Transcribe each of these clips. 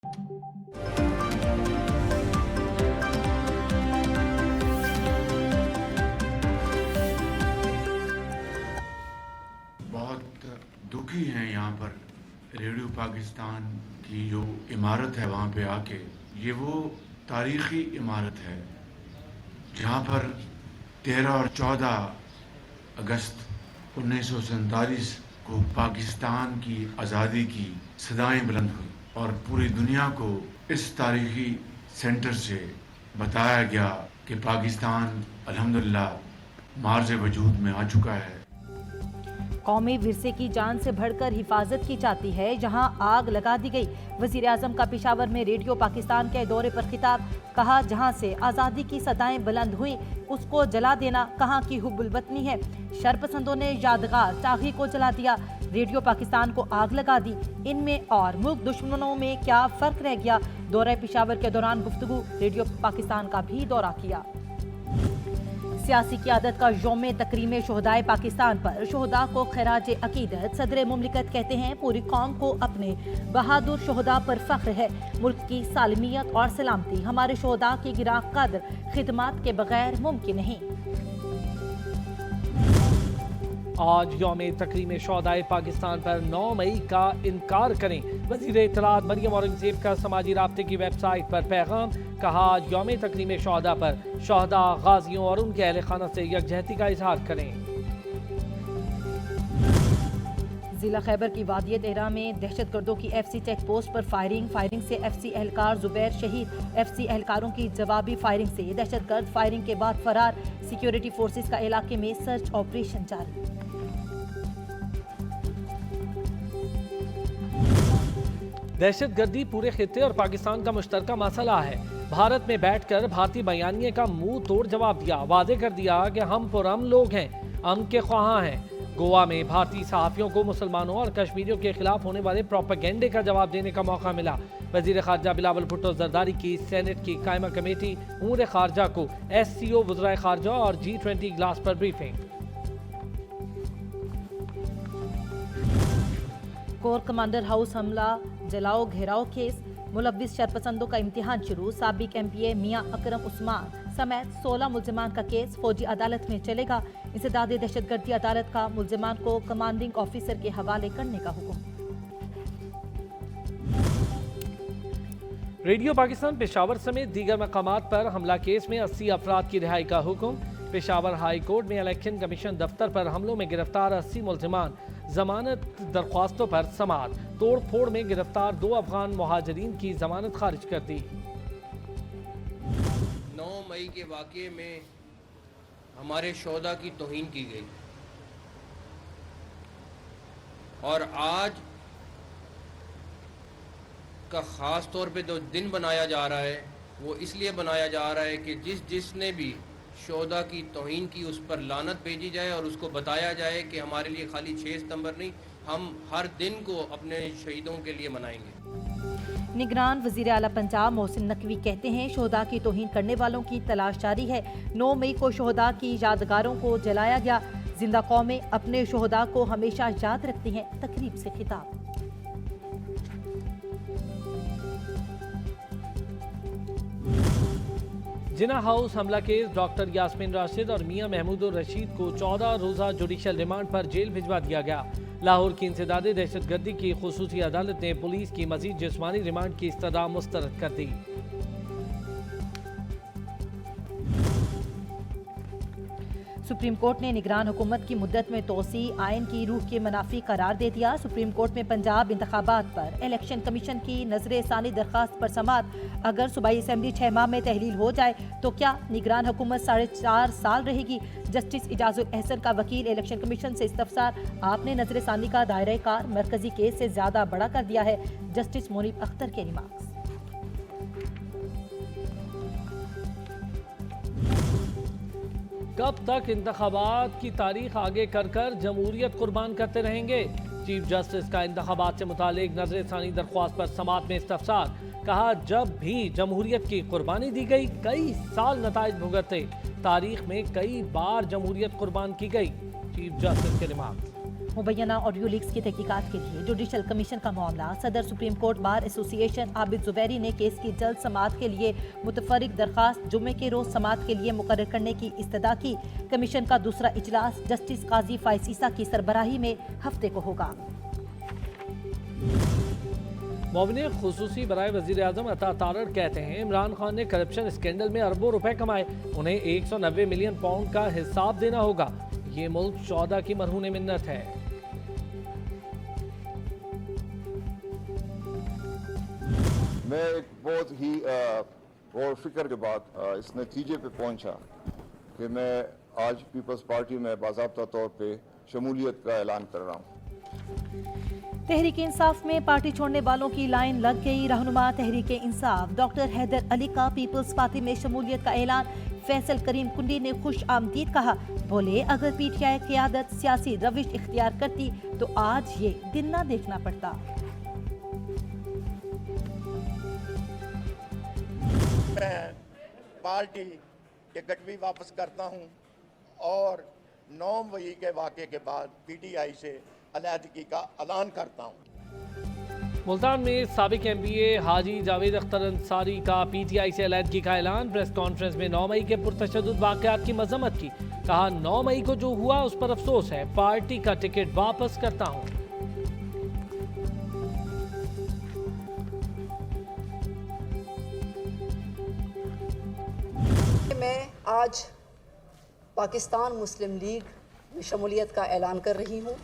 बहुत दुखी हैं यहाँ पर रेडियो पाकिस्तान की जो इमारत है वहाँ पे आके। ये वो तारीख़ी इमारत है जहाँ पर 13 और 14 अगस्त 1947 को पाकिस्तान की आज़ादी की सदाएं बुलंद हुई और पूरी दुनिया को इस तारीख़ी सेंटर से बताया गया कि पाकिस्तान अल्हम्दुलिल्लाह मार्ज़ वजूद में आ चुका है। कौमी विरसे की जान से बढ़कर हिफाजत की जाती है, जहां आग लगा दी गई। वजीर आजम का पेशावर में रेडियो पाकिस्तान के दौरे पर खिताब, कहा जहां से आज़ादी की सदाएं बुलंद हुई उसको जला देना कहां की हुब्बुल वतनी है। शरपसंदों ने यादगार टागी को जला दिया, रेडियो पाकिस्तान को आग लगा दी। इनमें और मुल्क दुश्मनों में क्या फ़र्क रह गया। दौरे पेशावर के दौरान गुफ्तगू, रेडियो पाकिस्तान का भी दौरा किया। सियासी क़यादत का यौम तकरीम शहदाए पाकिस्तान पर शहदा को खराज अकीदत। सदर मुमलिकत कहते हैं पूरी कौम को अपने बहादुर शहदा पर फख्र है। मुल्क की सालमियत और सलामती हमारे शहदा की गिरा कद्र खिदमात के बगैर मुमकिन नहीं। आज यौम तकरीम शहदाए पाकिस्तान पर 9 मई का इनकार करें। वज़ीर इत्तलात मरियम औरंगज़ेब का समाजी राब्ते की वेबसाइट पर पैगाम, कहा आज यौम तकरीम शहदा पर शहदा, गाजियों और उनके अहल खाना से यकजहती का इजहार करें। जिला खैबर की वादिय तेहरा में दहशतगर्दों की FC चेक पोस्ट पर फायरिंग से FC एहलकार जुबैर शहीद। FC एहलकारों की जवाबी फायरिंग से दहशतगर्द फायरिंग के बाद फरार। सिक्योरिटी फोर्सेस का इलाके में सर्च ऑपरेशन जारी। दहशतगर्दी पूरे खित्ते और पाकिस्तान का मुश्तरका मसला है। भारत में बैठकर भारतीय बयानिए का मुंह तोड़ जवाब दिया, वादे कर दिया कि हम पुरअमन लोग हैं, अमन के ख्वाहां हैं। गोवा में भारतीय सहाफ़ियों को मुसलमानों और कश्मीरियों के खिलाफ होने वाले प्रोपेगेंडे का जवाब देने का मौका मिला। वज़ीर ख़ारजा बिलावल भुट्टो ज़रदारी की सेनेट की कायमा कमेटी उमूर ख़ारजा को SCO वज़राए ख़ारजा और G20 इजलास पर ब्रीफिंग। कोर कमांडर हाउस हमला जलाओ घेराव केस, मुलव्विस शरपसंदों का इम्तिहान शुरू। साबिक MPA मियां अकरम उस्मान समेत 16 मुल्ज़िमान का केस फौजी अदालत में चलेगा। इंसदाद दहशतगर्दी अदालत का मुल्ज़िमान को कमांडिंग ऑफिसर के हवाले करने का हुक्म। रेडियो पाकिस्तान पेशावर समेत दीगर मकामात पर हमला केस में 80 अफराद की रिहाई का हुक्म। पेशावर हाई कोर्ट में इलेक्शन कमीशन दफ्तर पर हमलों में गिरफ्तार 80 मुल्ज़िमान, जमानत दरख्वास्तों पर समाअत। तोड़ फोड़ में गिरफ्तार 2 अफगान मुहाजिरीन की जमानत खारिज कर दी। 9 मई के वाक़े में हमारे शोहदा की तौहीन की गई और आज का ख़ास तौर पे जो दिन बनाया जा रहा है वो इसलिए बनाया जा रहा है कि जिसने भी शोहदा की तौहीन की उस पर लानत भेजी जाए और उसको बताया जाए कि हमारे लिए खाली 6 सितंबर नहीं, हम हर दिन को अपने शहीदों के लिए मनाएंगे। निगरान वज़ीर आला पंजाब मोहसिन नकवी कहते हैं शोहदा की तौहीन करने वालों की तलाश जारी है। 9 मई को शोहदा की यादगारों को जलाया गया। जिंदा कौमें अपने शोहदा को हमेशा याद रखती हैं। तकरीब से खिताब। जिना हाउस हमला केस, डॉक्टर यास्मीन राशिद और मियां महमूद रशीद को 14 रोज़ा जुडिशल रिमांड पर जेल भिजवा दिया गया। लाहौर की इंसदादे दहशतगर्दी की खुसूसी अदालत ने पुलिस की मजीद जिस्मानी रिमांड की इस्तदा मुस्तरद कर दी। सुप्रीम कोर्ट ने निगरान हुकूमत की मुद्दत में तोसी आइन की रूह के मुनाफी करार दे दिया। सुप्रीम कोर्ट में पंजाब इंतखाबात पर इलेक्शन कमीशन की नजर सानी दरखास्त पर समाअत। अगर सूबाई असम्बली 6 माह में तहलील हो जाए तो क्या निगरान हुकूमत 4.5 साल रहेगी। जस्टिस इजाजुल एहसन का वकील इलेक्शन कमीशन से इस्तफसार, आपने नजर सानी का दायरा कार मरकजी केस से ज्यादा बड़ा कर दिया है। जस्टिस मुनीब अख्तर के रिमार्क्स। कब तक इंतखाबात की तारीख आगे कर जमहूरियत कुर्बान करते रहेंगे। चीफ जस्टिस का इंतखाबात से मुतालिक नजर सानी दरख्वास्त पर समाअत में इस्तफसार, कहा जब भी जमहूरियत की कुर्बानी दी गई कई साल नताइज भुगते, तारीख में कई बार जमहूरियत कुर्बान की गई। चीफ जस्टिस के रिमार्क्स। मुबैना ऑडियो लीक्स की तहकीकात के लिए जुडिशल कमीशन का मामला सदर supreme court bar association Abid Zubairi ने केस की जल्द समाअत के लिए मुतफर्रिक दरखास्त जुम्मे के रोज समाअत के लिए मुकर्रर करने की इस्तदा की। कमीशन का दूसरा इजलास जस्टिस काजी फाइज ईसा की सरबराही में हफ्ते को होगा। मोमिन खुसूसी बराए वज़ीर आज़म अता तारड़ कहते हैं इमरान खान ने करप्शन स्कैंडल में अरबों रुपए कमाए, उन्हें 190 मिलियन पाउंड का हिसाब देना होगा। ये मुल्क शौहदा की मरहून मिन्नत है। मैं एक बहुत ही गौर फिक्र के बाद इस नतीजे पे पहुंचा कि मैं आज पीपल्स पार्टी में बाज़ाब्ता तौर पे शमूलियत का ऐलान कर रहा हूँ। तहरीक इंसाफ में पार्टी छोड़ने वालों की लाइन लग गई। रहनुमा तहरीक इंसाफ डॉक्टर हैदर अली का पीपल्स पार्टी में शमूलियत का ऐलान। फैसल करीम कुंडी ने खुश आमदीद कहा, बोले अगर पीटीआई क़यादत सियासी रविश इख्तियार करती तो आज ये दिन ना देखना पड़ता। मैं पार्टी के गठवी वापस करता हूं और 9 मई के वाक़े के बाद पीटीआई से अलहदगी का ऐलान करता हूं। मुल्तान में साबिक MPA हाजी जावेद अख्तर अंसारी का PTI से अलहदगी का ऐलान। प्रेस कॉन्फ्रेंस में 9 मई के पुरतशद्दुद वाक़यात की मज़म्मत की। कहा 9 मई को जो हुआ उस पर अफसोस है, पार्टी का टिकट वापस करता हूं। मैं आज पाकिस्तान मुस्लिम लीग में शमूलियत का ऐलान कर रही हूँ।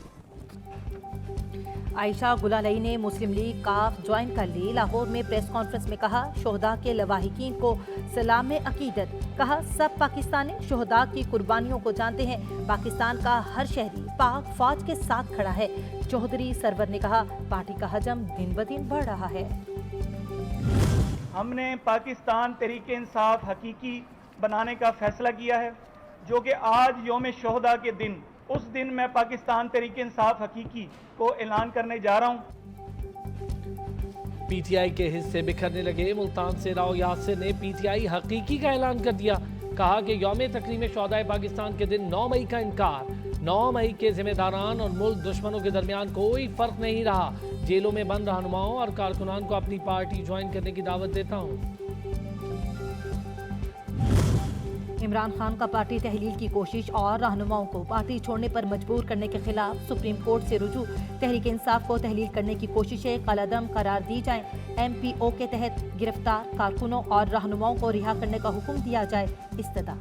आयशा गुलालई ने मुस्लिम लीग काफ ज्वाइन कर ली। लाहौर में प्रेस कॉन्फ्रेंस में कहा शोहदा के लवाहिकीन को सलाम अकीदत। कहा सब पाकिस्तानी शोहदा की कुर्बानियों को जानते हैं। पाकिस्तान का हर शहरी पाक फौज के साथ खड़ा है। चौधरी सरवर ने कहा पार्टी का हजम दिन ब दिन बढ़ रहा है। हमने पाकिस्तान तहरीक इंसाफ हकीकी बनाने का फैसला किया है, जो कि आज यौम शोहदा के दिन, उस दिन मैं पाकिस्तान तहरीक इंसाफ हकीकी को ऐलान करने जा रहा हूँ। PTI के हिस्से बिखरने लगे। मुल्तान से राव यासिर ने PTI हकीकी का ऐलान कर दिया। कहा कि यौम तकरीम शोहदाए पाकिस्तान के दिन 9 मई का इनकार। 9 मई के जिम्मेदारान और मुल्क दुश्मनों के दरमियान कोई फर्क नहीं रहा। जेलों में बंद रहनुमाओं और कारकुनान को अपनी पार्टी ज्वाइन करने की दावत देता हूँ। इमरान खान का पार्टी तहलील की कोशिश और रहनुमाओं को पार्टी छोड़ने पर मजबूर करने के खिलाफ सुप्रीम कोर्ट से रुजू। तहरीक इंसाफ को तहलील करने की कोशिशें कलअदम करार दी जाएं। MPO के तहत गिरफ्तार कारकुनों और रहनुमाओं को रिहा करने का हुक्म दिया जाए। इस्तदा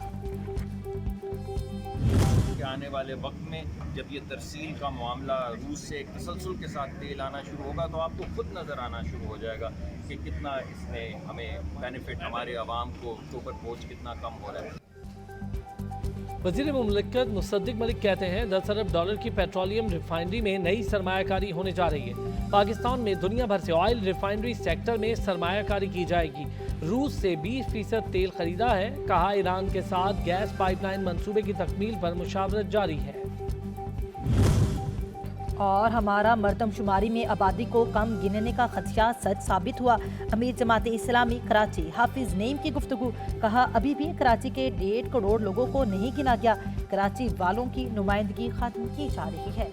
आने वाले वक्त में जब ये तरसील का मामला रूस से एक तसलसल के साथ तेल आना शुरू होगा तो आपको खुद नज़र आना शुरू हो जाएगा कि कितना इसमें हमें बेनिफिट, हमारे अवाम को ऊपर बोझ कितना कम हो रहा है। वज़ीर मुमलिकत मुसद्दिक मलिक कहते हैं 10 अरब डॉलर की पेट्रोलियम रिफाइनरी में नई सरमायाकारी होने जा रही है। पाकिस्तान में दुनिया भर से ऑयल रिफाइनरी सेक्टर में सरमायाकारी की जाएगी। रूस से 20% तेल खरीदा है। कहा ईरान के साथ गैस पाइपलाइन मंसूबे की तकमील पर मुशावरत जारी है। और हमारा मर्दमशुमारी में आबादी को कम गिनने का खदशा सच साबित हुआ। अमीर जमात इस्लामी कराची हाफिज नईम की गुफ्तगू। कहा अभी भी कराची के 1.5 करोड़ लोगों को नहीं गिना गया। कराची वालों की नुमाइंदगी खत्म की जा रही है।